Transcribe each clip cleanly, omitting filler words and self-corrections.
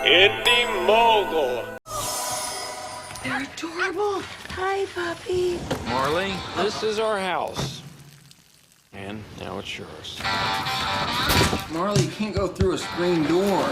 Indie Mogul. They're adorable. Hi, puppy. Marley, this is our house. And now it's yours. Marley, you can't go through a screen door.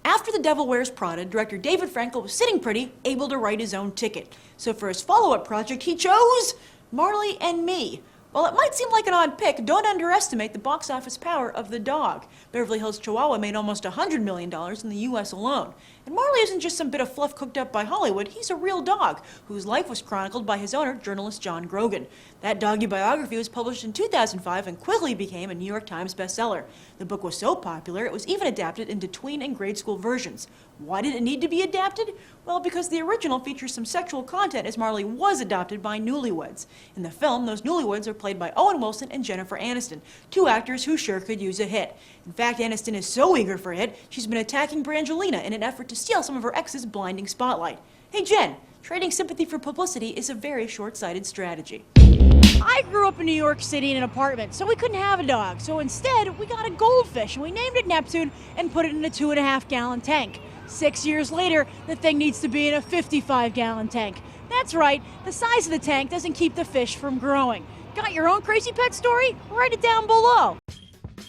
After The Devil Wears Prada, director David Frankel was sitting pretty, able to write his own ticket. So for his follow-up project, he chose Marley and Me. While it might seem like an odd pick, don't underestimate the box office power of the dog. Beverly Hills Chihuahua made almost $100 million in the U.S. alone. And Marley isn't just some bit of fluff cooked up by Hollywood, he's a real dog, whose life was chronicled by his owner, journalist John Grogan. That doggy biography was published in 2005 and quickly became a New York Times bestseller. The book was so popular, it was even adapted into tween and grade school versions. Why did it need to be adapted? Well, because the original features some sexual content as Marley was adopted by newlyweds. In the film, those newlyweds are played by Owen Wilson and Jennifer Aniston, two actors who sure could use a hit. In fact, Aniston is so eager for a hit, she's been attacking Brangelina in an effort to steal some of her ex's blinding spotlight. Hey Jen, trading sympathy for publicity is a very short-sighted strategy. I grew up in New York City in an apartment, so we couldn't have a dog. So instead, we got a goldfish, and we named it Neptune and put it in a 2.5-gallon tank. 6 years later, the thing needs to be in a 55-gallon tank. That's right, the size of the tank doesn't keep the fish from growing. Got your own crazy pet story? Write it down below.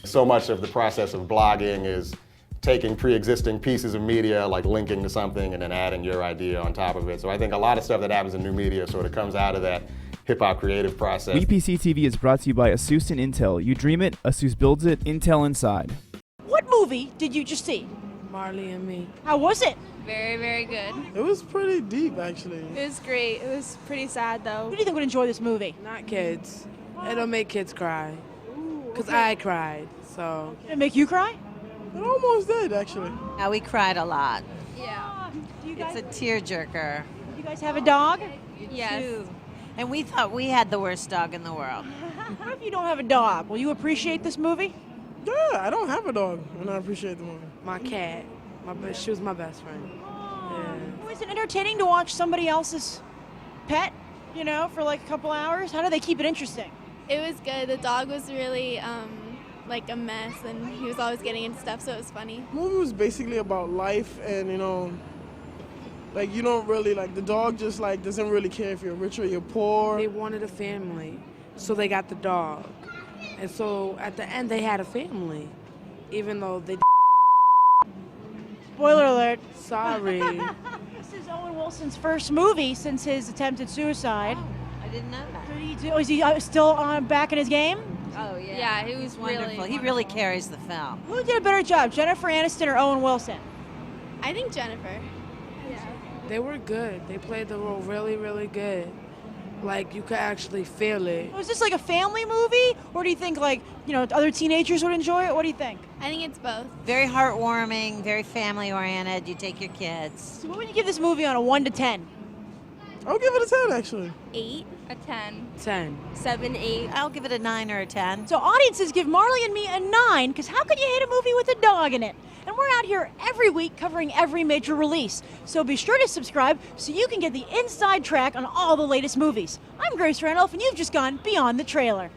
So much of the process of blogging is taking pre-existing pieces of media, like linking to something and then adding your idea on top of it. So I think a lot of stuff that happens in new media sort of comes out of that hip-hop creative process. WePC TV is brought to you by Asus and Intel. You dream it, Asus builds it, Intel inside. What movie did you just see? Marley and Me. How was it? Very, very good. It was pretty deep, actually. It was great. It was pretty sad, though. Who do you think would enjoy this movie? Not kids. It'll make kids cry. Because I cried, so. Did it make you cry? It almost did, actually. Yeah, we cried a lot. Yeah. Do you guys, It's a tearjerker. you guys have a dog? Yes. Too. And we thought we had the worst dog in the world. What if you don't have a dog? Will you appreciate this movie? Yeah, I don't have a dog, and I appreciate the movie. My cat. She was my best friend. Yeah. Is it entertaining to watch somebody else's pet, you know, for like a couple hours? How do they keep it interesting? It was good. The dog was really, like a mess, and he was always getting into stuff, so it was funny. The movie was basically about life, and like you don't really, like the dog just like doesn't really care if you're rich or you're poor. They wanted a family, so they got the dog. And so at the end, they had a family, even though they. Spoiler alert. Sorry. This is Owen Wilson's first movie since his attempted suicide. I didn't know that. Is he still back in his game? Oh, yeah. Yeah, he was Wonderful. really He really carries the film. Who did a better job, Jennifer Aniston or Owen Wilson? I think Jennifer. Yeah. They were good. They played the role really, really good. Like, you could actually feel it. Was this like a family movie? Or do you think like, you know, other teenagers would enjoy it? What do you think? I think it's both. Very heartwarming, very family-oriented. You take your kids. So what would you give this movie on a 1 to 10? I'll give it a 10, actually. 8, a 10, 10. 7, 8. I'll give it a 9 or a 10. So audiences give Marley and Me a 9, because how could you hate a movie with a dog in it? And we're out here every week covering every major release. So be sure to subscribe so you can get the inside track on all the latest movies. I'm Grace Randolph, and you've just gone beyond the trailer.